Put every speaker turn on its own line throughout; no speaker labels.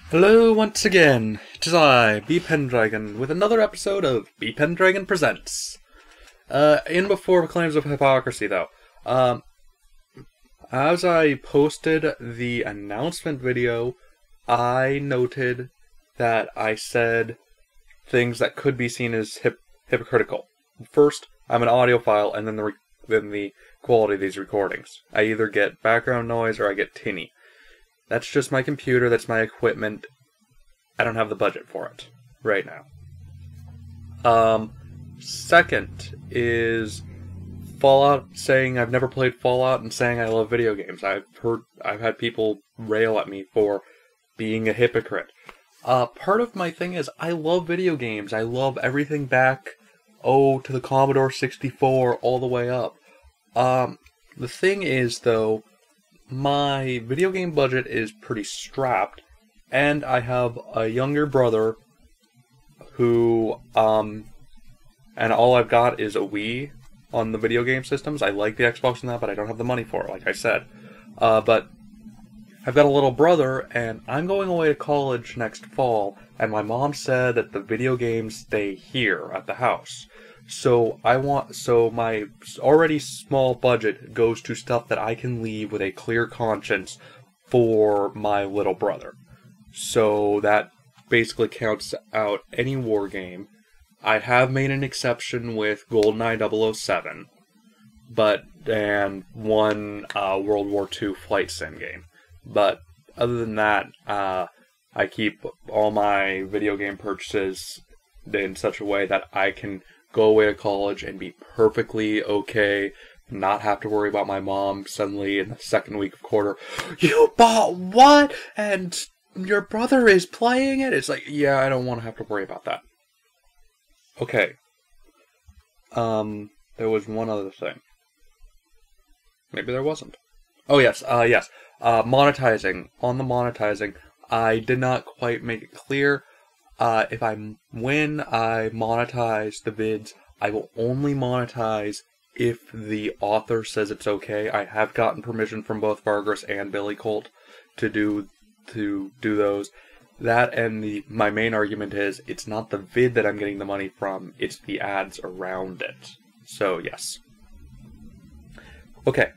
Hello once again, it is I, Bpendragon, with another episode of Bpendragon Presents. In before claims of hypocrisy though, as I posted the announcement video, I noted that I said things that could be seen as hypocritical. First, I'm an audiophile, and then the quality of these recordings. I either get background noise or I get tinny. That's just my computer, that's my equipment. I don't have the budget for it right now. Second is Fallout, saying I've never played Fallout and saying I love video games. I've had people rail at me for being a hypocrite. Part of my thing is I love video games. I love everything back, to the Commodore 64 all the way up. The thing is though, my video game budget is pretty strapped, and I have a younger brother who, and all I've got is a Wii on the video game systems. I like the Xbox and that, but I don't have the money for it, like I said. But I've got a little brother, and I'm going away to college next fall, and my mom said that the video games stay here at the house. So my already small budget goes to stuff that I can leave with a clear conscience for my little brother. So that basically counts out any war game. I have made an exception with GoldenEye 007, and one World War II flight sim game. But other than that, I keep all my video game purchases in such a way that I can go away to college and be perfectly okay, not have to worry about my mom suddenly in the second week of quarter, "You bought what? And your brother is playing it?" It's like, yeah, I don't want to have to worry about that. Okay. There was one other thing. Maybe there wasn't. Oh, yes, yes. Monetizing. On the monetizing, I did not quite make it clear. When I monetize the vids, I will only monetize if the author says it's okay. I have gotten permission from both Vargras and Billy Colt to do those. That and my main argument is it's not the vid that I'm getting the money from, it's the ads around it. So yes. Okay.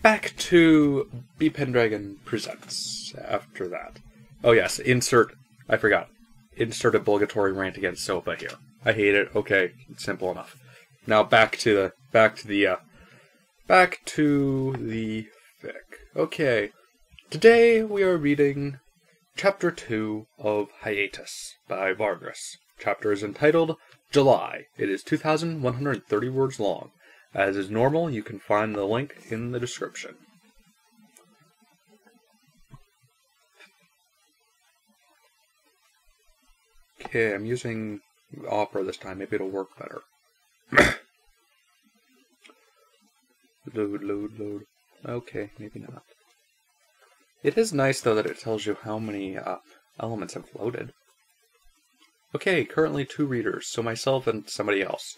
Back to Bpendragon Presents after that. Oh yes, I forgot. Insert obligatory rant against SOPA here. I hate it. Okay, it's simple enough. Now back to the fic. Okay, today we are reading Chapter 2 of Hiatus by Vargras. Chapter is entitled July. It is 2,130 words long. As is normal, you can find the link in the description. Okay, I'm using Opera this time. Maybe it'll work better. Load. Okay, maybe not. It is nice, though, that it tells you how many elements have loaded. Okay, currently 2 readers, so myself and somebody else.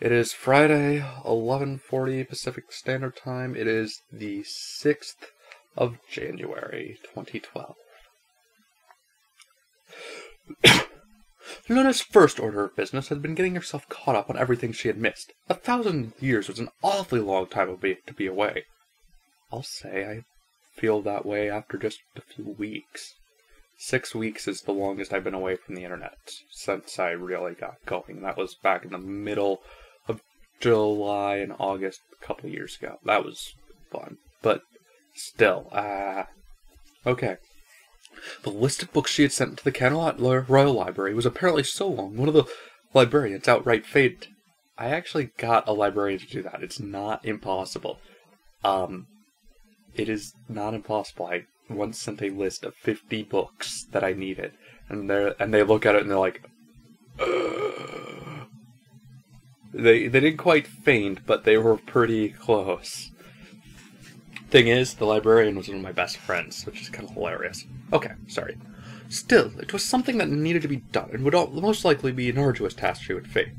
It is Friday, 11:40 Pacific Standard Time. It is the 6th of January, 2012. Luna's first order of business had been getting herself caught up on everything she had missed. 1,000 years was an awfully long time to be away. I'll say I feel that way after just a few weeks. 6 weeks is the longest I've been away from the internet since I really got going. That was back in the middle of July and August a couple years ago. That was fun, but still, okay. The list of books she had sent to the Camelot Royal Library was apparently so long, one of the librarians outright fainted. I actually got a librarian to do that. It's not impossible. It is not impossible. I once sent a list of 50 books that I needed, and they look at it and they're like, ugh. They didn't quite faint, but they were pretty close. Thing is, the librarian was one of my best friends, which is kind of hilarious. Okay, sorry. Still, it was something that needed to be done, and would most likely be an arduous task she would face.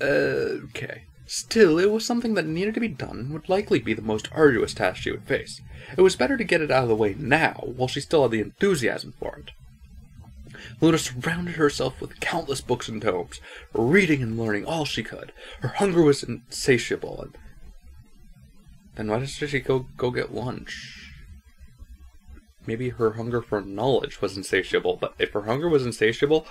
Okay. Still, it was something that needed to be done and would likely be the most arduous task she would face. It was better to get it out of the way now, while she still had the enthusiasm for it. Luna surrounded herself with countless books and tomes, reading and learning all she could. Her hunger was insatiable, and then why doesn't she go get lunch? Maybe her hunger for knowledge was insatiable, but if her hunger was insatiable,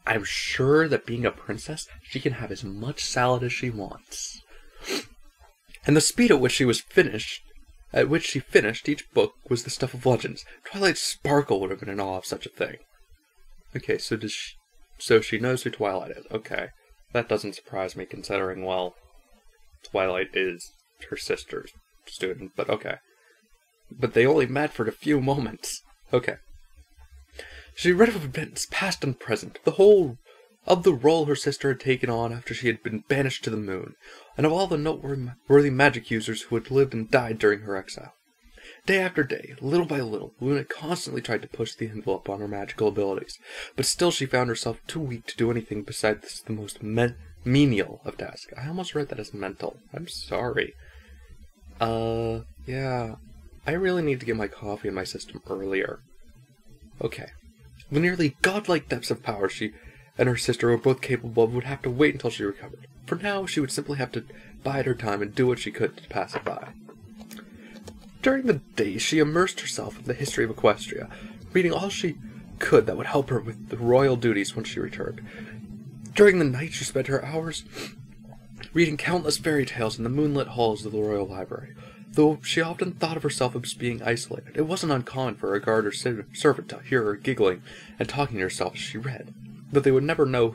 I'm sure that being a princess, she can have as much salad as she wants. And the speed at which she finished each book was the stuff of legends. Twilight Sparkle would have been in awe of such a thing. Okay, so she knows who Twilight is. Okay, that doesn't surprise me, considering, well, Twilight is her sister's student, but okay. But they only met for a few moments. Okay. She read of events past and present, the whole of the role her sister had taken on after she had been banished to the moon, and of all the noteworthy magic users who had lived and died during her exile. Day after day, little by little, Luna constantly tried to push the envelope on her magical abilities, but still she found herself too weak to do anything besides the most menial of tasks. I almost read that as mental. I'm sorry. Yeah. I really need to get my coffee in my system earlier. Okay. The nearly godlike depths of power she and her sister were both capable of would have to wait until she recovered. For now, she would simply have to bide her time and do what she could to pass it by. During the day, she immersed herself in the history of Equestria, reading all she could that would help her with the royal duties once she returned. During the night, she spent her hours reading countless fairy tales in the moonlit halls of the royal library. Though she often thought of herself as being isolated, it wasn't uncommon for a guard or servant to hear her giggling and talking to herself as she read, though they would never know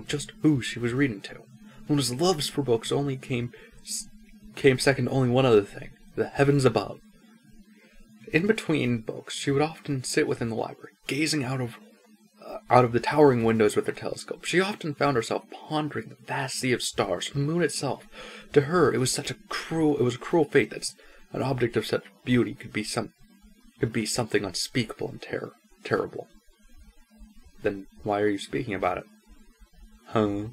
just who she was reading to. Luna's loves for books only came second to only one other thing: the heavens above. In between books, she would often sit within the library, gazing out of the towering windows with her telescope. She often found herself pondering the vast sea of stars, the moon itself. To her, it was a cruel fate that an object of such beauty could be something unspeakable and terrible. Then why are you speaking about it? Huh?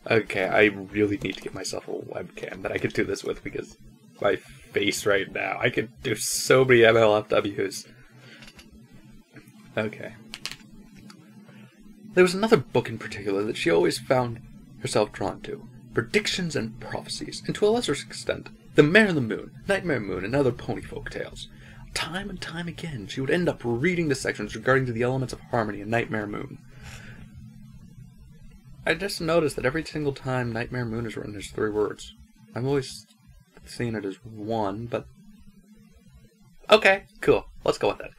Okay, I really need to get myself a webcam that I could do this with, because my face right now, I could do so many MLFWs. Okay. There was another book in particular that she always found herself drawn to: Predictions and Prophecies, and to a lesser extent, The Mare and the Moon, Nightmare Moon, and other pony folk tales. Time and time again, she would end up reading the sections regarding the elements of harmony in Nightmare Moon. I just noticed that every single time Nightmare Moon is written, there's 3 words. I've always seen it as 1, but okay, cool. Let's go with that.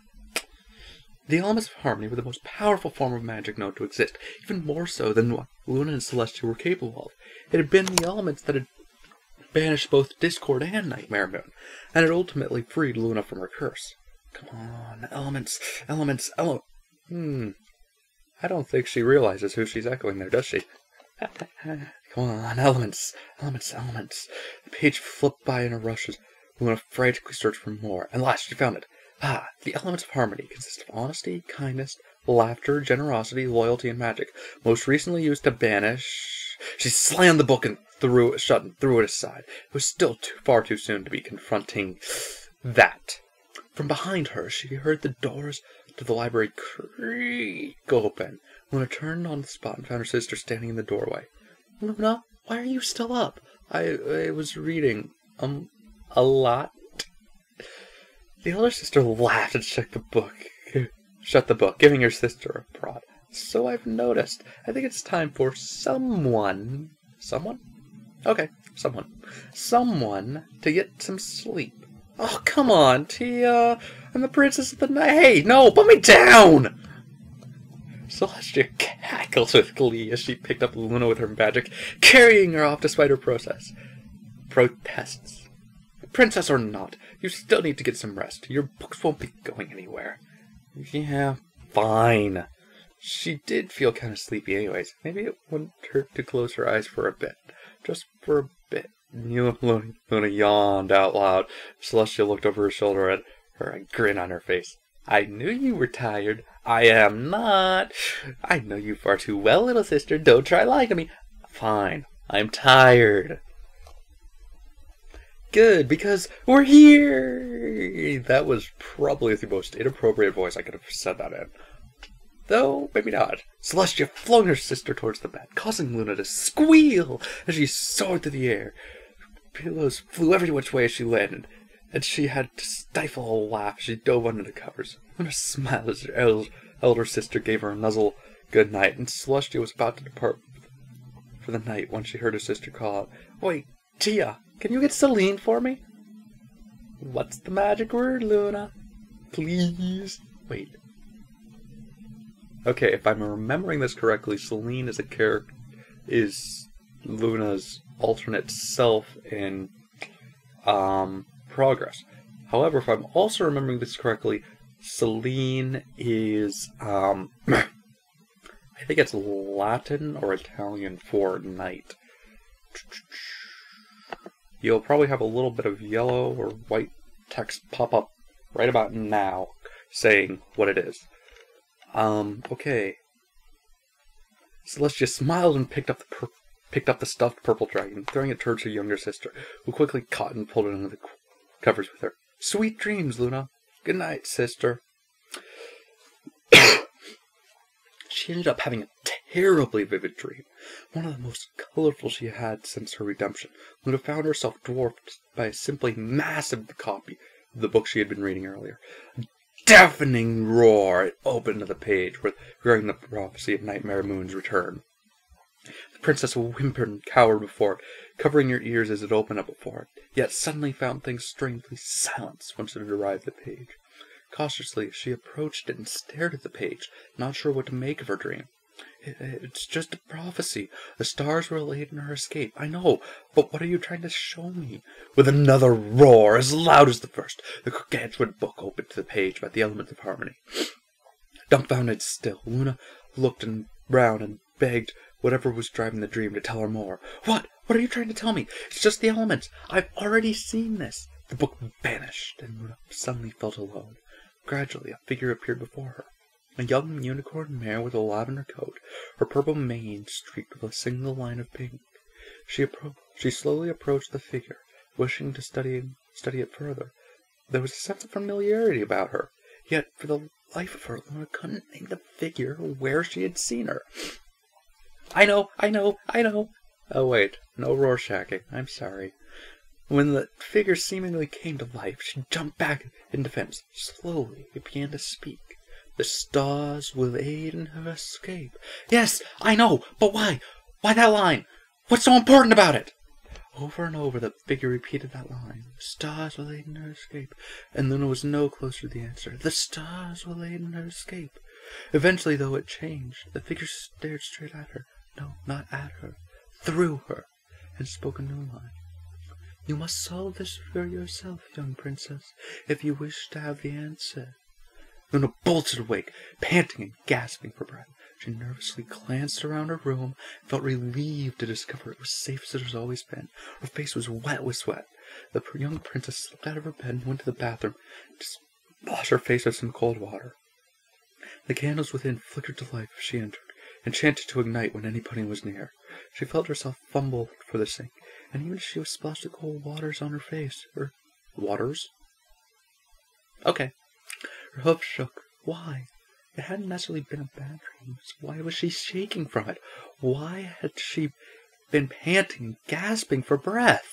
The elements of harmony were the most powerful form of magic known to exist, even more so than what Luna and Celestia were capable of. It had been the elements that had banished both Discord and Nightmare Moon, and had ultimately freed Luna from her curse. Come on, elements. I don't think she realizes who she's echoing there, does she? Come on, elements. The page flipped by in a rush as Luna frantically searched for more, and at last she found it. The elements of harmony consist of honesty, kindness, laughter, generosity, loyalty, and magic, most recently used to banish... She slammed the book and threw it aside. It was still far too soon to be confronting that. From behind her, she heard the doors to the library creak open. Luna turned on the spot and found her sister standing in the doorway. Luna, why are you still up? I was reading, a lot. The elder sister laughed and shut the book, giving her sister a prod. So I've noticed. I think it's time for someone Okay, someone to get some sleep. Oh, come on, Tia. I'm the princess of the night. Hey, no, put me down! Celestia cackles with glee as she picked up Luna with her magic, carrying her off despite her protests. Princess or not, you still need to get some rest. Your books won't be going anywhere. Yeah, fine. She did feel kind of sleepy anyways. Maybe it wouldn't hurt to close her eyes for a bit. Just for a bit. Luna yawned out loud. Celestia looked over her shoulder at her, a grin on her face. I knew you were tired. I am not. I know you far too well, little sister. Don't try lying to me. Fine. I'm tired. Good, because we're here! That was probably the most inappropriate voice I could have said that in. Though, maybe not. Celestia flung her sister towards the bed, causing Luna to squeal as she soared through the air. Pillows flew every which way as she landed, and she had to stifle a laugh as she dove under the covers. Luna smiled as her elder sister gave her a nuzzle good night, and Celestia was about to depart for the night when she heard her sister call out, "Wait, Tia, can you get Celine for me?" "What's the magic word, Luna? Please." Wait. Okay, if I'm remembering this correctly, Celine is a character, is Luna's alternate self in Progress. However, if I'm also remembering this correctly, Celine is I think it's Latin or Italian for night. You'll probably have a little bit of yellow or white text pop up right about now saying what it is. Okay. Celestia smiled and picked up the stuffed purple dragon, throwing it towards her younger sister, who quickly caught and pulled it under the covers with her. "Sweet dreams, Luna. Good night, sister." She ended up having a terribly vivid dream, one of the most colorful she had since her redemption. Luna found herself dwarfed by a simply massive copy of the book she had been reading earlier. A deafening roar it opened to the page regarding the prophecy of Nightmare Moon's return. The princess whimpered and cowered before it, covering her ears as it opened up before it, yet suddenly found things strangely silent once it had arrived at the page. Cautiously, she approached it and stared at the page, not sure what to make of her dream. It's just a prophecy. The stars were late in her escape. I know, but what are you trying to show me? With another roar, as loud as the first, the gargantuan book opened to the page about the elements of harmony. Dumbfounded still, Luna looked round and begged whatever was driving the dream to tell her more. What? What are you trying to tell me? It's just the elements. I've already seen this. The book vanished, and Luna suddenly felt alone. Gradually, a figure appeared before her. A young unicorn mare with a lavender coat, her purple mane streaked with a single line of pink. She slowly approached the figure, wishing to study it further. There was a sense of familiarity about her, yet for the life of her, Luna couldn't name the figure or where she had seen her. I know. Oh wait, no Rorschaching. I'm sorry. When the figure seemingly came to life, she jumped back in defense. Slowly, it began to speak. The stars will aid in her escape. Yes, I know, but why? Why that line? What's so important about it? Over and over, the figure repeated that line. The stars will aid in her escape. And Luna was no closer to the answer. The stars will aid in her escape. Eventually, though, it changed. The figure stared straight at her. No, not at her. Through her. And spoke a new line. You must solve this for yourself, young princess, if you wish to have the answer. Luna bolted awake, panting and gasping for breath. She nervously glanced around her room, and felt relieved to discover it was safe as it has always been. Her face was wet with sweat. The young princess slipped out of her bed and went to the bathroom to wash her face with some cold water. The candles within flickered to life as she entered, enchanted to ignite when anybody was near. She felt herself fumble for the sink, and even as she was splashed with cold waters on her face, waters? Okay. Her hoof shook. Why? It hadn't necessarily been a bad dream, so why was she shaking from it? Why had she been panting and gasping for breath?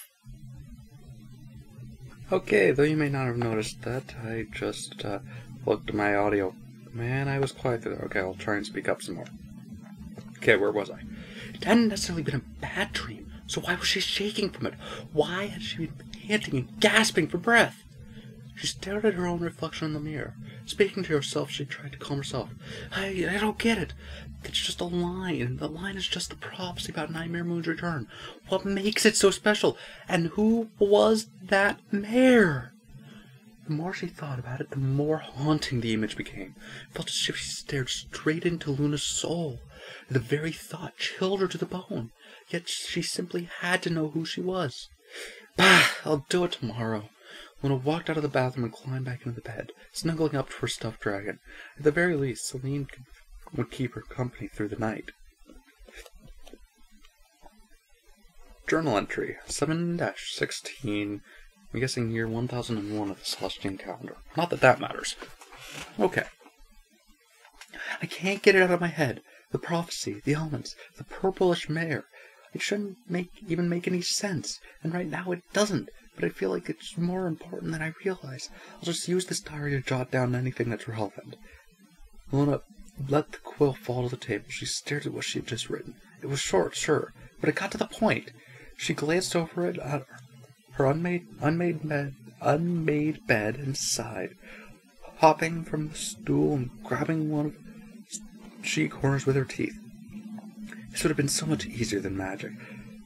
Okay, though you may not have noticed that, I just looked at my audio. Man, I was quiet there. Okay, I'll try and speak up some more. Okay, where was I? It hadn't necessarily been a bad dream, so why was she shaking from it? Why had she been panting and gasping for breath? She stared at her own reflection in the mirror. Speaking to herself, she tried to calm herself. I don't get it. It's just a line, and the line is just the prophecy about Nightmare Moon's return. What makes it so special? And who was that mare? The more she thought about it, the more haunting the image became. It felt as if she stared straight into Luna's soul. The very thought chilled her to the bone. Yet she simply had to know who she was. Bah! I'll do it tomorrow. Luna walked out of the bathroom and climbed back into the bed, snuggling up to her stuffed dragon. At the very least, Celine would keep her company through the night. Journal entry 7-16. I'm guessing year 1001 of the Celestian calendar. Not that that matters. Okay. I can't get it out of my head. The prophecy, the elements, the purplish mare. It shouldn't even make any sense. And right now it doesn't. But I feel like it's more important than I realize. I'll just use this diary to jot down anything that's relevant. Luna let the quill fall to the table. She stared at what she had just written. It was short, sure, but it got to the point. She glanced over it at her unmade bed and sighed, hopping from the stool and grabbing one of the sheet corners with her teeth. This would have been so much easier than magic.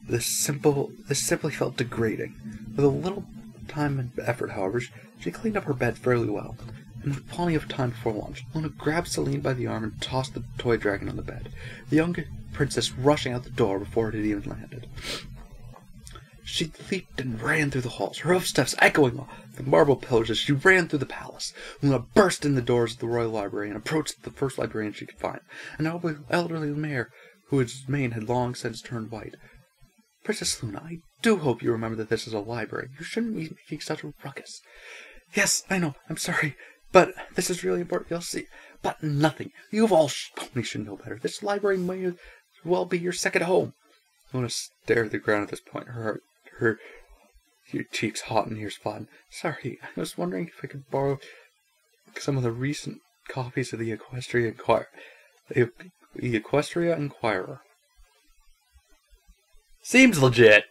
This simply felt degrading. With a little time and effort, however, she cleaned up her bed fairly well, and with plenty of time before lunch, Luna grabbed Celine by the arm and tossed the toy dragon on the bed, the young princess rushing out the door before it had even landed. She leaped and ran through the halls, her footsteps echoing off the marble pillars as she ran through the palace. Luna burst in the doors of the royal library and approached the first librarian she could find, an elderly mayor whose mane had long since turned white. Princess Luna, I do hope you remember that this is a library. You shouldn't be making such a ruckus. Yes, I know, I'm sorry, but this is really important, you'll see. But nothing. You of all ponies should know better. This library may as well be your second home. Luna stared at the ground at this point, her cheeks hot and ears flattened. Sorry, I was wondering if I could borrow some of the recent copies of the Equestria Inquirer. Seems legit.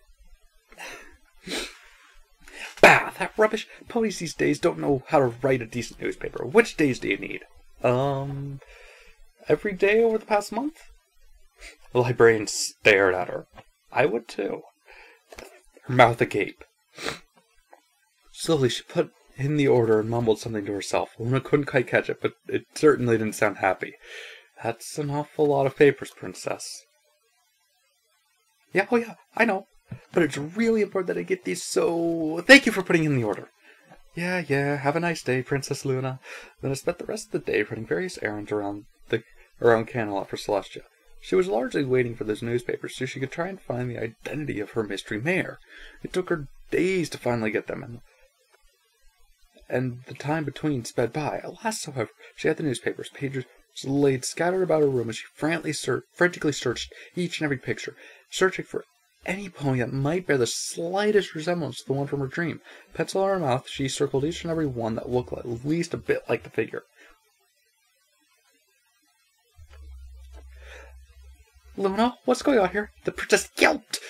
Bah, that rubbish. Ponies these days don't know how to write a decent newspaper. Which days do you need? Every day over the past month? The librarian stared at her. I would too. Her mouth agape. Slowly she put in the order and mumbled something to herself. Luna couldn't quite catch it, but it certainly didn't sound happy. That's an awful lot of papers, princess. Yeah, oh yeah, I know. But it's really important that I get these, so thank you for putting in the order. Yeah, have a nice day, Princess Luna. Then I spent the rest of the day running various errands around Camelot for Celestia. She was largely waiting for those newspapers so she could try and find the identity of her mystery mare. It took her days to finally get them, and the time between sped by. At last, however, she had the newspapers, pages laid scattered about her room as she frantically searched each and every picture, searching for any pony that might bear the slightest resemblance to the one from her dream. Pencil in her mouth, she circled each and every one that looked at least a bit like the figure. Luna, what's going on here? The princess yelped,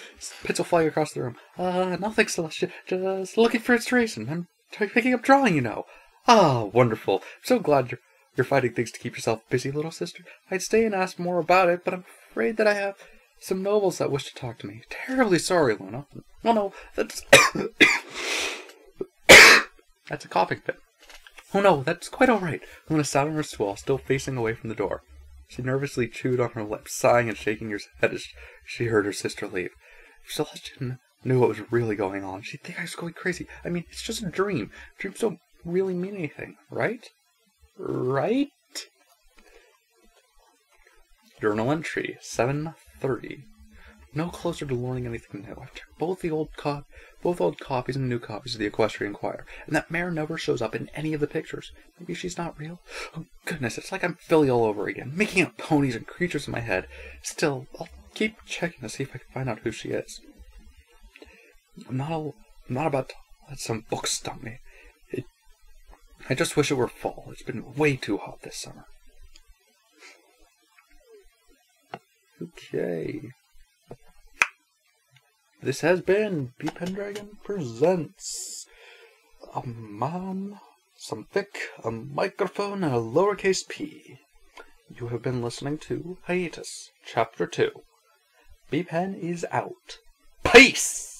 pencil flying across the room. Nothing, Celestia. Just looking for inspiration. I'm picking up drawing, you know. Ah, wonderful. I'm so glad you're finding things to keep yourself busy, little sister. I'd stay and ask more about it, but I'm afraid that I have some nobles that wish to talk to me. Terribly sorry, Luna. No, that's... That's a coughing fit. Oh no, that's quite all right. Luna sat on her stool, still facing away from the door. She nervously chewed on her lips, sighing and shaking her head as she heard her sister leave. If Celestia knew what was really going on, she'd think I was going crazy. I mean, it's just a dream. Dreams don't really mean anything, right? Right? Journal entry 7:30. No closer to learning anything new. I've checked both old copies and new copies of the Equestria Inquirer, and that mare never shows up in any of the pictures. Maybe she's not real? Oh goodness, it's like I'm Philly all over again, making up ponies and creatures in my head. Still, I'll keep checking to see if I can find out who she is. I'm not about to let some book stump me. I just wish it were fall. It's been way too hot this summer. Okay. This has been Bpendragon Presents. A man, some thick, a microphone, and a lowercase p. You have been listening to Hiatus, Chapter 2. Bpen is out. Peace!